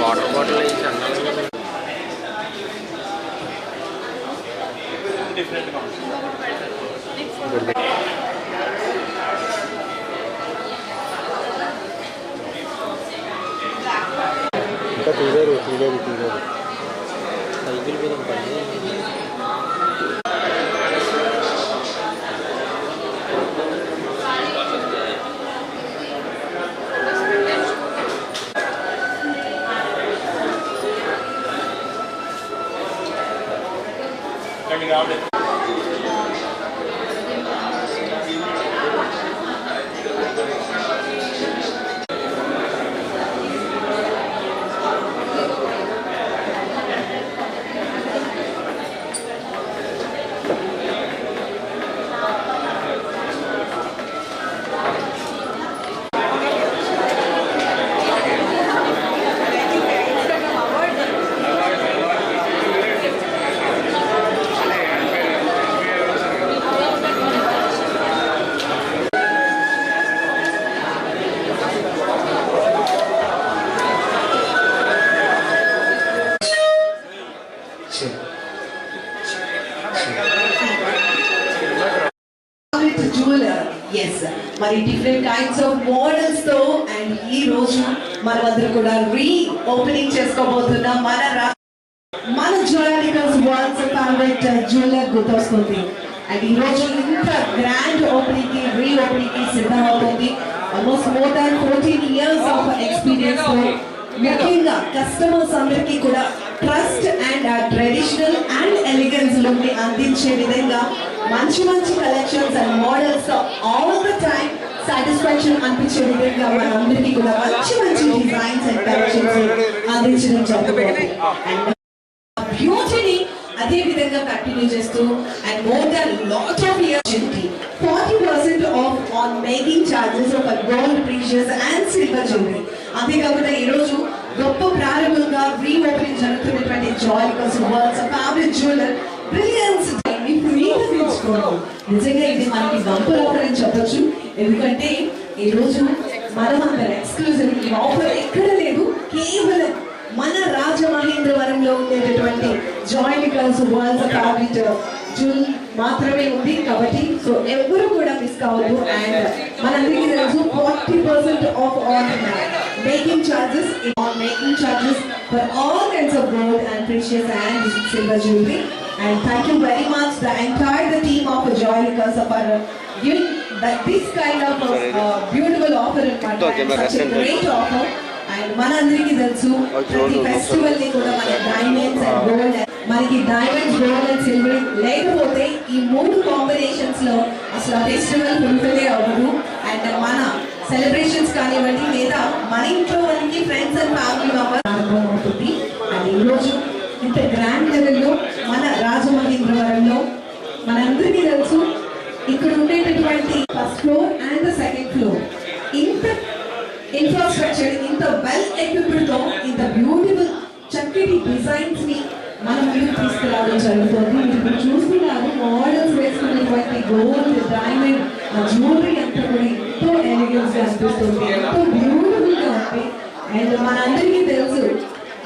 Water bottle ఇంకా తీయలేరు cycle మీద ఉంటుంది. మరి డిఫరెంట్ కైండ్స్ ఆఫ్ మోడల్స్ తో అండ్ ఈ రోజు మనమందరూ కూడా రీ ఓపెనింగ్ చేసుకోబోతున్న మన జ్యువెలరికల్స్ వరల్డ్స్ ఫేవరెట్ జ్యువెలర్ గుర్తొస్తుంది. అండ్ ఈ రోజు ఇంత గ్రాండ్ ఓపెనింగ్ కి రీ ఓపెనింగ్ కి సిద్ధం అవుతుంది. Almost more than 14 years of experience తో ముఖ్యంగా కస్టమర్స్ అందరికీ కూడా trust and traditional and elegance look ని అందించే విధంగా మంచి collections and models all the time satisfaction అనిపించే విధంగా మనందరికీ కూడా మంచి డిజైన్స్ అండ్ కలెక్షన్స్ అందించడం జరుగుతుంది. అండ్ బ్యూటీని అదే విధంగా కంటిన్యూ చేస్తూ and more than lot of years 40% of on making charges of gold, precious and silver jewellery. అంతేకాకుండా ఈరోజు గొప్ప ప్రారంభంగా రీ ఓపెనింగ్ జరుగుతున్నటువంటి జ్యువెలరికల్స్ వరల్డ్స్ ఫేవరెట్ జ్యువెలర్ బ్రిలియన్స్ నిజంగా ఇది మనకి బంపర్ ఆఫర్ అని చెప్పొచ్చు. ఎందుకంటే ఈ రోజు మనం అందరం ఎక్స్క్లూజివ్ ఈ ఆఫర్ ఎక్కడ లేదు, కేవలం మన రాజమహేంద్రవరంలో ఉండేటటువంటి జ్యువెలరికల్స్ వరల్డ్స్ ఫేవరెట్ జ్యువెల్ మాత్రమే ఉంది. కాబట్టి సో ఎవరు కూడా మిస్ కావద్దు. అండ్ మనందరికీ తెలుసు 40% of on making charges for all kinds of gold and precious and silver jewellery. And thank you very much the entire team of Joylicals for giving this kind of beautiful offer and such a great offer. And manandriki telsu prati festival ni kuda mana diamonds and gold maniki diamonds, gold and silver lekapothe ee moodu combinations lo asla festival fulfill avadu. And mana celebrations kanivandi leda mana intlo maniki friends and family members anukundi. And ee roju ఇంత grand లెవెల్లో మన రాజమహేంద్రవరంలో మనందరికీ తెలుసు ఇక్కడ ఉండేటటువంటి first floor and second floor ఇంత infrastructure ఇంత వెల్ ఎక్విప్డ్ తో ఇంత బ్యూటిఫుల్ చక్కటి డిజైన్స్ ని మనం ముందుకు తీసుకురావడం జరుగుతుంది. మీరు చూస్తున్నారు మోడల్స్ వేసుకున్నటువంటి గోల్డ్, డైమండ్ జ్యువెలరీ అంతా కూడా ఎంతో ఎలిగెన్స్ గా అనిపిస్తుంది, ఎంతో బ్యూటిఫుల్ గా ఉంది. అండ్ మనందరికీ తెలుసు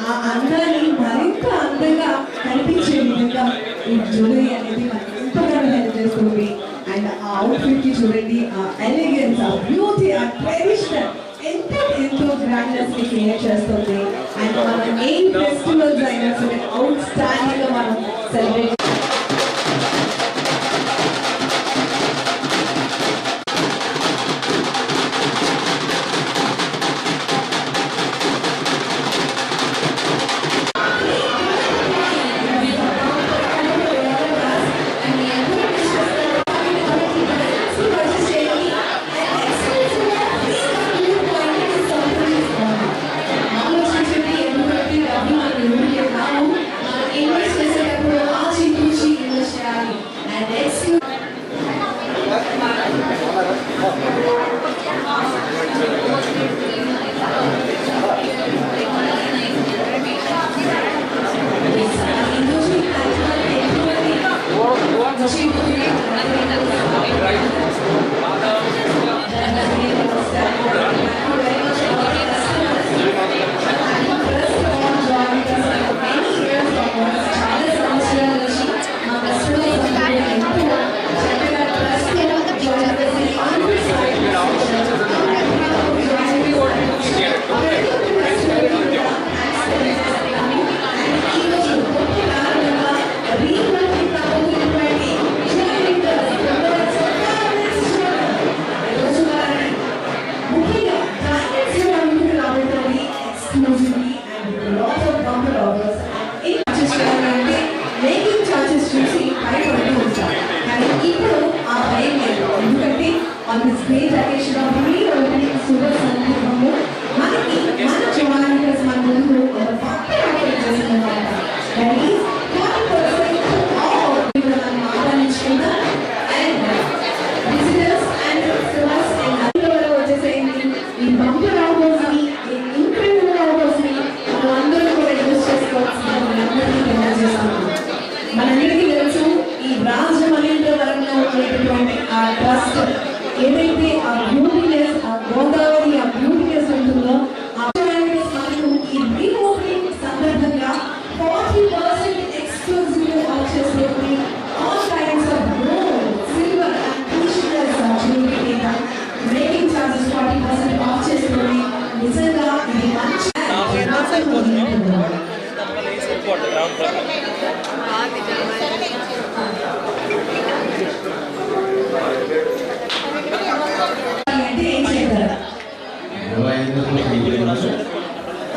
ఆ అందాన్ని మరింత అందంగా కనిపించే విధంగా ఈ జ్యువెలరీ అనేది మనకి ఎంతగానో హెల్ప్ చేస్తుంది. అండ్ ఆ అవుట్ఫిట్ కి చూడండి, ఆ ఎలిగెన్స్, ఆ బ్యూటీ, ఆ ట్రెడిషనల్ ఎంతో గ్రాండ్నెస్ ని క్రియేట్ చేస్తుంది. అండ్ మనం ఏ ఫెస్టివల్స్ అయినా సరే అవుట్ స్టాండింగ్ గా మనం సెలబ్రేట్ అంటే ఏం చేస్తారు?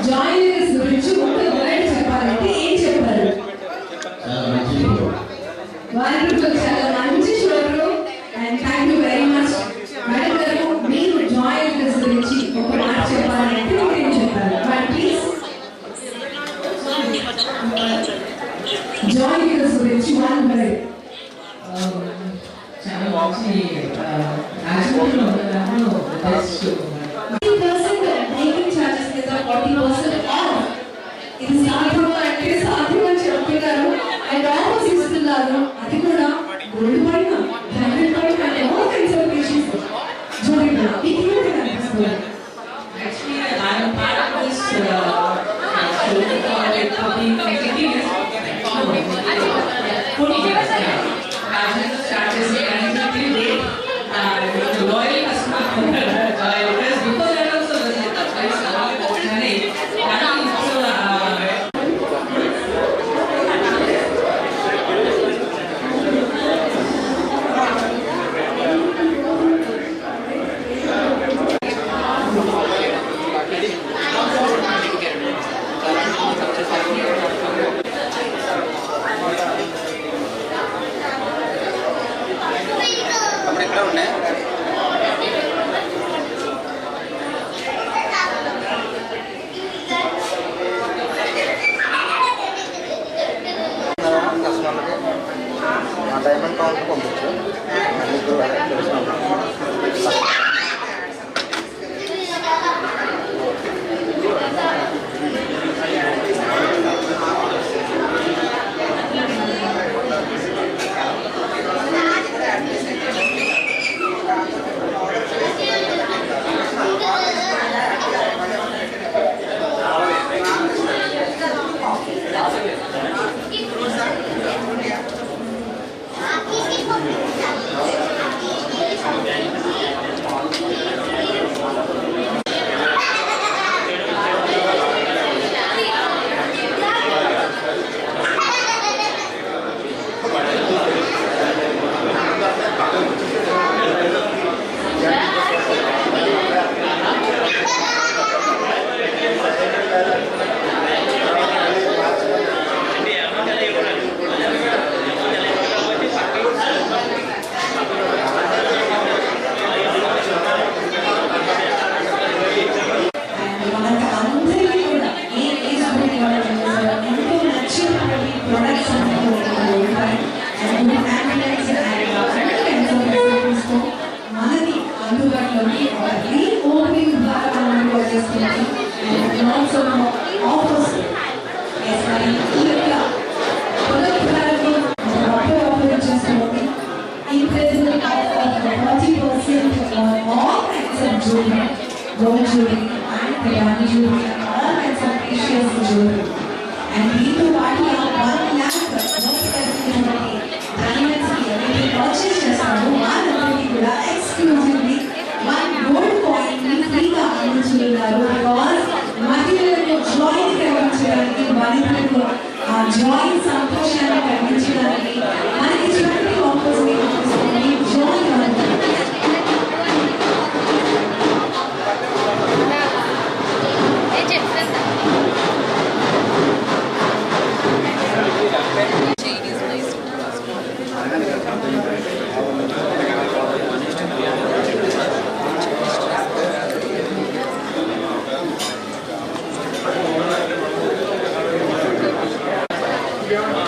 జాయినర్స్ గురించి ఒక వర్డ్ చెప్పాలంటే ఏం చెప్పారు? వాళ్ళు చాలా మంచి షోరు. And thank you very much. Madam గారు, మీరు జాయినర్స్ గురించి ఒక మాట చెప్పాలంటే మీరు ఏం చెప్పారు? ప్లీజ్ జాయినర్స్ గురించి వన్ వర్డ్. చాలా మంచి రాజకీయంలో ఉన్నదాన్ని బెస్ట్ 50% మేకింగ్ ఛార్జెస్ మీద 40% ఆఫ్. ఇది సాధ్యం అంటే సాధ్యం అని చెప్తున్నారు. అండ్ ఆఫర్స్ ఇస్తున్నారు. అది కూడా గోల్డ్ పైన, డైమండ్ పైన, ఆల్ కైండ్స్ ఆఫ్ ఫిషెస్ జోడింగ్. ఇది కూడా కనిపిస్తుంది. actually I am part of this show for being executive. Started organically late. Loyal customer, loyal because before that also was a choice of marriage. Diamond count పంపించు. Gold jewelry and diamond jewelry and all kinds of precious jewelry. And people party on 1 lakh diamonds here. Purchase చేస్తారు. వాళ్ళందరికీ కూడా exclusively 1 gold coin ని ఫ్రీగా అందించున్నారు. Because మహిళలకు join కలిగించడానికి, మహిళలకు ఆ జాయిన్ సంతోషాన్ని కలిగించడానికి మనకి ఇటువంటి ఆఫర్స్ ని జాయిన్ అవ్వండి. Yeah.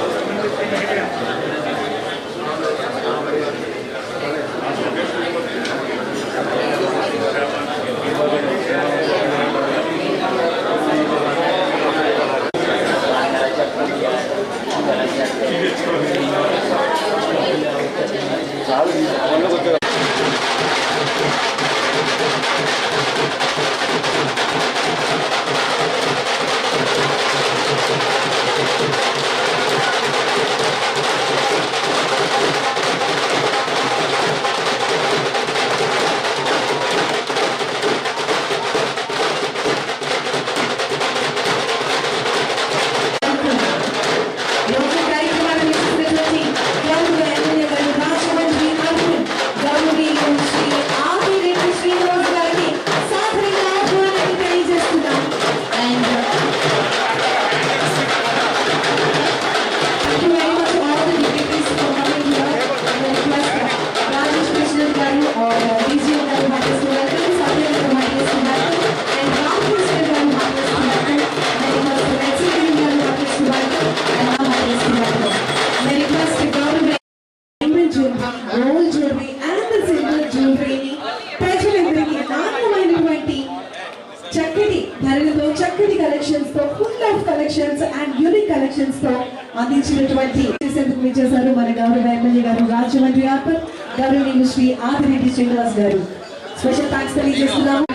చక్కటి ధరలతో చక్కటి కలెక్షన్స్ తో full of collections and unique collections తో అందించినటువంటి చేసేందుకు విచ్చేశారు మన గౌరవ ఎమ్మెల్యే గారు రాజమండ్రి అర్బన్ గౌరవనీయులు శ్రీ ఆదిరెడ్డి శ్రీనివాస్ గారు. స్పెషల్ థ్యాంక్స్ తెలియజేస్తున్నాము.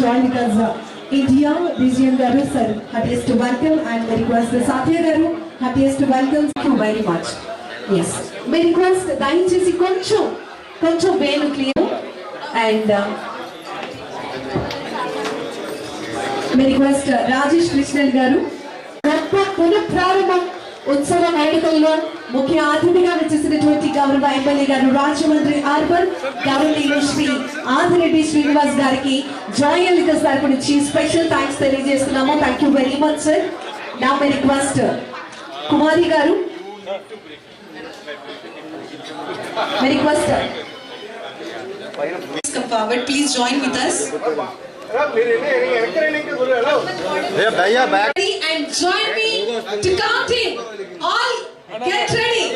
జాయిన్ విత్ ఇండియా డిజిఎం గారు sir happiest welcome and request Sathya గారు happiest welcome. Thank you very much. Yes మీ రిక్వెస్ట్ దయచేసి కొంచెం వేలు క్లియర్ అండ్ మీ రిక్వెస్ట్ రాజేష్ కృష్ణన్ గారు గొప్ప పునఃప్రారంభం ఉత్సవ వేడుకల్లో ముఖ్య అతిథిగా వచ్చేసినటువంటి గౌరవ ఎమ్మెల్యే గారు రాజమండ్రి అర్బన్ గౌరవనీయులు శ్రీ ఆదిరెడ్డి శ్రీనివాస్ గారికి జాయింట్ లికర్స్ తరపు నుంచి స్పెషల్ థ్యాంక్స్ తెలియజేస్తున్నాము. Thank you very much sir. నా మై రిక్వెస్ట్ కుమారి గారు my request come forward, please join with us and join me to counting. All get ready.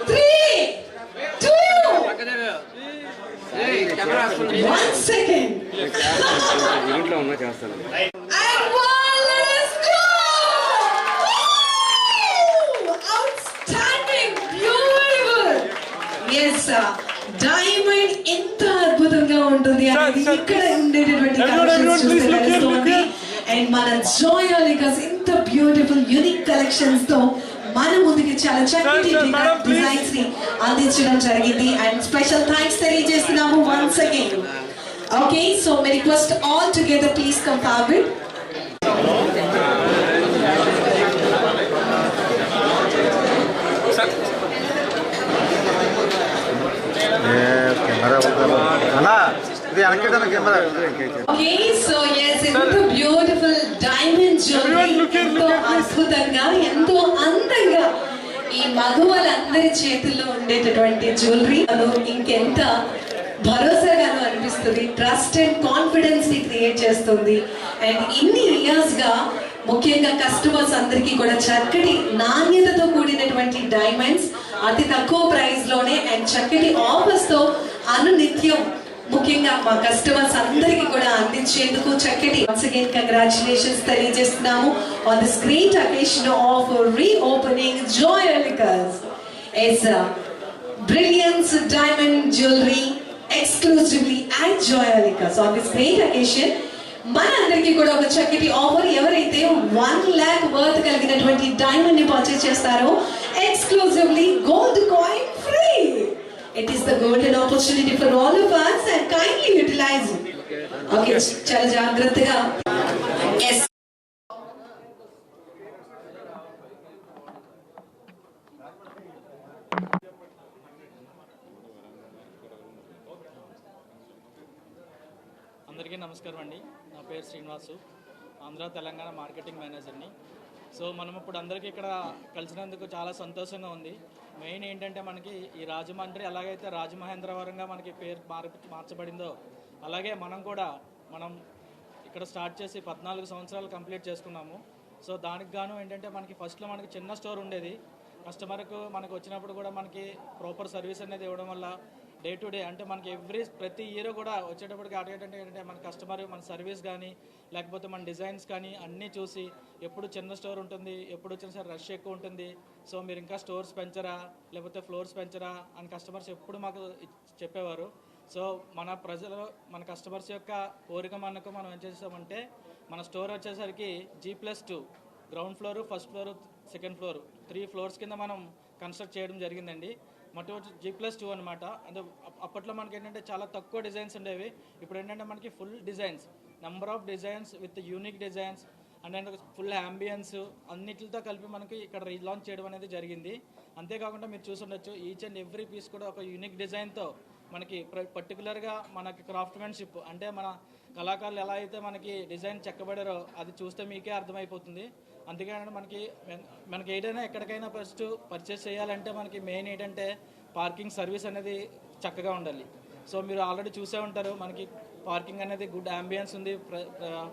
3, 2, 1 second. And 1, let us go. Outstanding, beautiful. Yes sir. Diamond ఎంత అద్భుతంగా ఉంటుంది అనేది ఇక్కడ ఉండేటటువంటి collections చూస్తే తెలుస్తుంది. అండ్ మన జోయాలికాస్ ఇంత బ్యూటిఫుల్ యూనిక్ కలెక్షన్స్ తో మన ముందుకి చాలా చక్కటి డిజైన్స్ ని అందించడం జరిగింది. అండ్ స్పెషల్ థ్యాంక్స్ తెలియజేస్తున్నాము once again. Okay, so my request all together please come forward. Okay, so yes, it's a beautiful diamond jewelry. ఎంతో అద్భుతంగా ఎంతో అందంగా ఈ మగవాళ్ళందరి చేతుల్లో ఉండేటటువంటి జ్యువెలరీ ఇంకెంత భరోసాగాను అనిపిస్తుంది. ట్రస్ట్ అండ్ కాన్ఫిడెన్స్ ని క్రియేట్ చేస్తుంది. అండ్ ఇన్ని ఇయర్స్ గా ముఖ్యంగా కస్టమర్స్ అందరికీ కూడా చక్కటి నాణ్యతతో కూడినటువంటి డైమండ్స్ అతి తక్కువ ప్రైస్ లోనే అండ్ చక్కటి ఆఫర్స్ తో అనునిత్యం ముఖ్యంగా మా కస్టమర్స్ అందరికీ కూడా అందించేందుకు చక్కటి once again congratulations తెలియజేస్తున్నాము on this great occasion of reopening Joyalicas. It's a brilliance diamond jewelry exclusively at Joyalicas. On this great occasion మన అందరికీ కూడా ఒక చక్కటి ఆఫర్. ఎవరైతే 1 lakh వర్త్ కలిగినటువంటి డైమండ్ ని పర్చేస్ చేస్తారో exclusively gold coin free. It is the golden opportunity for all of us and kindly utilize it. Okay, చాలా జాగ్రత్తగా. Yes. అందరికీ నమస్కారం అండి. నా పేరు శ్రీనివాసు, ఆంధ్ర తెలంగాణ మార్కెటింగ్ మేనేజర్ని. సో మనం ఇప్పుడు అందరికీ ఇక్కడ కలిసినందుకు చాలా సంతోషంగా ఉంది. మెయిన్ ఏంటంటే మనకి ఈ రాజమండ్రి ఎలాగైతే రాజమహేంద్రవరంగా మనకి పేరు మార్చబడిందో అలాగే మనం ఇక్కడ స్టార్ట్ చేసి 14 సంవత్సరాలు కంప్లీట్ చేసుకున్నాము. సో దానికి గాను ఏంటంటే మనకి ఫస్ట్లో మనకి చిన్న స్టోర్ ఉండేది. కస్టమర్కు మనకు వచ్చినప్పుడు కూడా మనకి ప్రాపర్ సర్వీస్ అనేది ఇవ్వడం వల్ల డే టు డే అంటే మనకి ప్రతి ఇయర్ కూడా వచ్చేటప్పటికి ఏంటంటే మన కస్టమర్ మన సర్వీస్ కానీ లేకపోతే మన డిజైన్స్ కానీ అన్నీ చూసి ఎప్పుడు చిన్న స్టోర్ ఉంటుంది, ఎప్పుడు వచ్చిన సరే రష్ ఎక్కువ ఉంటుంది, సో మీరు ఇంకా స్టోర్స్ పెంచరా లేకపోతే ఫ్లోర్స్ పెంచరా అని కస్టమర్స్ ఎప్పుడు మాకు చెప్పేవారు. సో మన కస్టమర్స్ యొక్క కోరిక మనకు మనం ఏం చేసామంటే మన స్టోర్ వచ్చేసరికి G+2 ground floor, first floor, second floor 3 floors కింద మనం కన్స్ట్రక్ట్ చేయడం జరిగిందండి. మొట్టమొదటి G+2 అనమాట. అంటే అప్పట్లో మనకి ఏంటంటే చాలా తక్కువ డిజైన్స్ ఉండేవి. ఇప్పుడు ఏంటంటే మనకి full designs, number of designs with unique designs and full ambience అన్నిటితో కలిపి మనకి ఇక్కడ రీలాంచ్ చేయడం అనేది జరిగింది. అంతేకాకుండా మీరు చూసుండొచ్చు ఈచ్ అండ్ ఎవ్రీ పీస్ కూడా ఒక యూనిక్ డిజైన్తో మనకి పర్టికులర్గా మనకి క్రాఫ్ట్మెన్షిప్ అంటే మన కళాకారులు ఎలా అయితే మనకి డిజైన్ చెక్కబడారో అది చూస్తే మీకే అర్థమైపోతుంది. అందుకని మనకి ఏదైనా ఎక్కడికైనా ఫస్ట్ పర్చేస్ చేయాలంటే మనకి మెయిన్ ఏంటంటే పార్కింగ్ సర్వీస్ అనేది చక్కగా ఉండాలి. సో మీరు ఆల్రెడీ చూసే ఉంటారు మనకి పార్కింగ్ అనేది గుడ్ అంబియన్స్ ఉంది,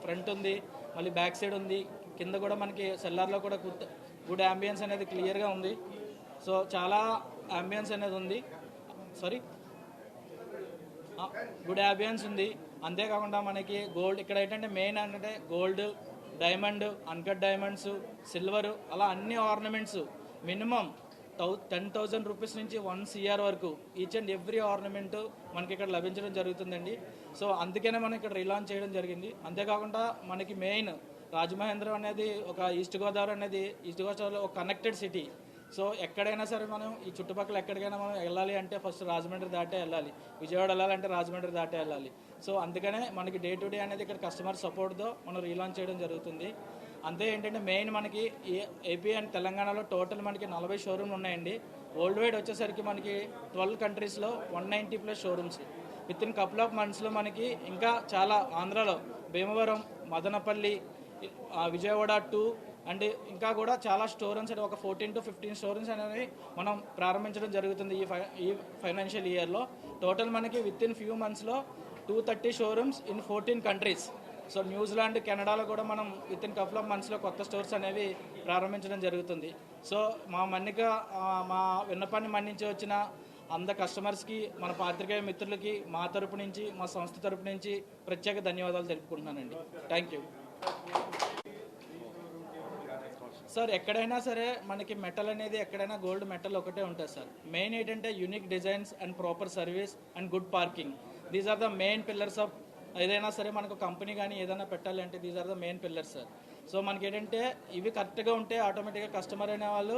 ఫ్రంట్ ఉంది, మళ్ళీ బ్యాక్ సైడ్ ఉంది, కింద కూడా మనకి సెల్లార్లో కూడా గుడ్ అంబియన్స్ అనేది క్లియర్గా ఉంది. సో చాలా అంబియన్స్ అనేది ఉంది, గుడ్ అంబియన్స్ ఉంది. అంతేకాకుండా మనకి గోల్డ్ ఇక్కడ ఏంటంటే మెయిన్ అంటే gold, diamond, uncut diamonds, silver, అలా అన్ని ఆర్నమెంట్స్ మినిమం 10,000 రూపీస్ నుంచి 1 CR వరకు ఈచ్ అండ్ ఎవ్రీ ఆర్నమెంట్ మనకి ఇక్కడ లభించడం జరుగుతుందండి. సో అందుకనే మనం ఇక్కడ రీలాంచ్ చేయడం జరిగింది. అంతేకాకుండా మనకి మెయిన్ రాజమహేంద్రం అనేది ఒక ఈస్ట్ గోదావరిలో ఒక కనెక్టెడ్ సిటీ. సో ఎక్కడైనా సరే మనం ఈ చుట్టుపక్కల ఎక్కడికైనా మనం వెళ్ళాలి అంటే ఫస్ట్ రాజమండ్రి దాటే వెళ్ళాలి, విజయవాడ వెళ్ళాలంటే రాజమండ్రి దాటే వెళ్ళాలి. సో అందుకనే మనకి డే టు డే అనేది ఇక్కడ కస్టమర్ సపోర్ట్తో మనం రీలాంచ్ చేయడం జరుగుతుంది. అంతే ఏంటంటే మెయిన్ మనకి ఏపీ అండ్ తెలంగాణలో టోటల్ మనకి 40 షోరూమ్లు ఉన్నాయండి. వరల్డ్ వైడ్ వచ్చేసరికి మనకి 12 కంట్రీస్లో 190+ showrooms. With in couple of మంత్స్లో మనకి ఇంకా చాలా ఆంధ్రాలో భీమవరం, మదనపల్లి, విజయవాడ 2 అండ్ ఇంకా కూడా చాలా స్టోరూమ్స్ అంటే ఒక 14 to 15 స్టోరూమ్స్ అనేవి మనం ప్రారంభించడం జరుగుతుంది ఈ ఫైనాన్షియల్ ఇయర్లో. టోటల్ మనకి విత్ ఇన్ ఫ్యూ మంత్స్లో 230 showrooms in 14 countries. So New Zealand, కెనడాలో కూడా మనం విత్ ఇన్ కపుల్ ఆఫ్ మంత్స్లో కొత్త స్టోర్స్ అనేవి ప్రారంభించడం జరుగుతుంది. సో మా విన్నపాన్ని మన్నించి వచ్చిన అందరు కస్టమర్స్కి, మన పాత్రికేయ మిత్రులకి మా తరపు నుంచి, మా సంస్థ తరపు నుంచి ప్రత్యేక ధన్యవాదాలు తెలుపుకుంటున్నానండి. Thank you sir. ఎక్కడైనా సరే మనకి మెటల్ అనేది ఎక్కడైనా గోల్డ్ మెటల్ ఒకటే ఉంటుంది సార్. మెయిన్ ఏంటంటే unique designs and proper service and good parking. These are the main pillars of ఏదైనా సరే మనకు కంపెనీ కానీ ఏదైనా పెట్టాలి అంటే these are the main pillars sir. So మనకి ఏంటంటే ఇవి కరెక్ట్గా ఉంటే ఆటోమేటిక్గా కస్టమర్ అనే వాళ్ళు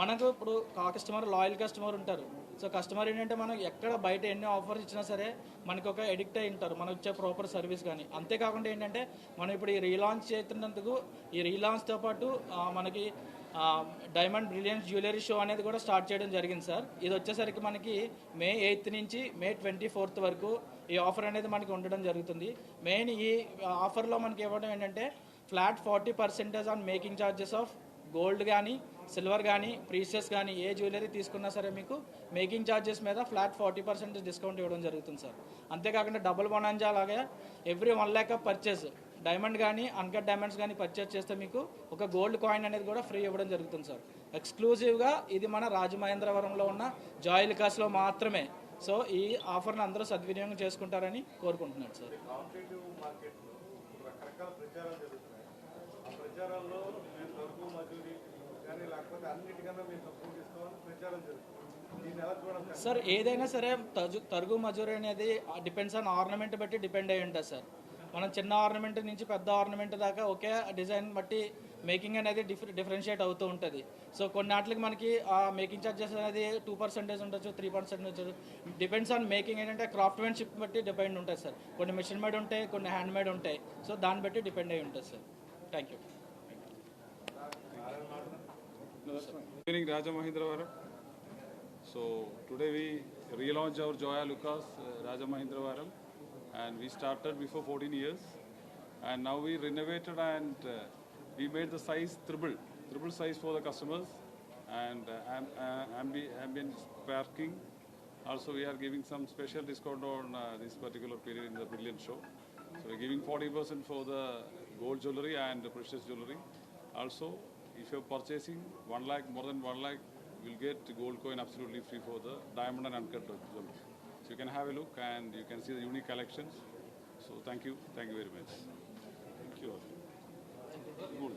మనకు ఇప్పుడు కస్టమర్ లాయల్ కస్టమర్ ఉంటారు. సో కస్టమర్ ఏంటంటే మనం ఎక్కడ బయట ఎన్ని ఆఫర్స్ ఇచ్చినా సరే మనకి ఒక ఎడిక్ట్ అయి ఉంటారు మనం ఇచ్చే ప్రాపర్ సర్వీస్ కానీ. అంతేకాకుండా ఏంటంటే మనం ఇప్పుడు ఈ రీలాంచ్ చేస్తున్నందుకు ఈ రీలాంచ్తో పాటు మనకి డైమండ్ బ్రిలియన్స్ జ్యువెలరీ షో అనేది కూడా స్టార్ట్ చేయడం జరిగింది సార్. ఇది వచ్చేసరికి మనకి May 8th నుంచి May 24th వరకు ఈ ఆఫర్ అనేది మనకి ఉండడం జరుగుతుంది. మెయిన్ ఈ ఆఫర్లో మనకి ఇవ్వడం ఏంటంటే flat 40% on making charges of gold కానీ, సిల్వర్ కానీ, ప్రీషియస్ కానీ ఏ జ్యువెలరీ తీసుకున్నా సరే మీకు మేకింగ్ ఛార్జెస్ మీద ఫ్లాట్ 40% డిస్కౌంట్ ఇవ్వడం జరుగుతుంది సార్. అంతేకాకుండా డబుల్ బోనంజా అలాగే ఎవ్రీ 1 lakh పర్చేస్ డైమండ్ కానీ, అన్కట్ డైమండ్స్ కానీ పర్చేస్ చేస్తే మీకు ఒక గోల్డ్ కాయిన్ అనేది కూడా ఫ్రీ ఇవ్వడం జరుగుతుంది సార్. ఎక్స్క్లూజివ్గా ఇది మన రాజమహేంద్రవరంలో ఉన్న జాయిలికాస్లో మాత్రమే. సో ఈ ఆఫర్ని అందరూ సద్వినియోగం చేసుకుంటారని కోరుకుంటున్నాను సార్. సార్ ఏదైనా సరే తరుగు మజూరీ అనేది డిపెండ్స్ ఆన్ ఆర్నమెంట్ బట్టి డిపెండ్ అయి ఉంటుంది సార్. మనం చిన్న ఆర్నమెంట్ నుంచి పెద్ద ఆర్నమెంట్ దాకా ఒకే డిజైన్ బట్టి మేకింగ్ అనేది డిఫరెన్షియేట్ అవుతూ ఉంటుంది. సో కొన్నిటికి మనకి ఆ మేకింగ్ ఛార్జెస్ అనేది 2% ఉండొచ్చు, 3% ఉండొచ్చు. డిపెండ్స్ ఆన్ మేకింగ్ ఏంటంటే క్రాఫ్ట్మెన్షిప్ బట్టి డిపెండ్ ఉంటుంది సార్. కొన్ని మిషన్ మేడ్ ఉంటాయి, కొన్ని హ్యాండ్ మేడ్ ఉంటాయి. సో దాన్ని బట్టి డిపెండ్ అయి ఉంటుంది sir. Thank you. Good evening, Rajamahendravaram. So today we relaunched our Joya Lucas Rajamahendravaram, and we started before 14 years, and now we renovated and we made the size triple size for the customers, and ambient parking. Also we are giving some special discount on this particular period in the Brilliant Show. So we're giving 40% for the gold jewelry and the precious jewelry. Also, if you're purchasing 1 lakh, more than 1 lakh, you'll get gold coin absolutely free for the diamond and uncut jewelry. So you can have a look and you can see the unique collections. So thank you very much. Thank you all. Good.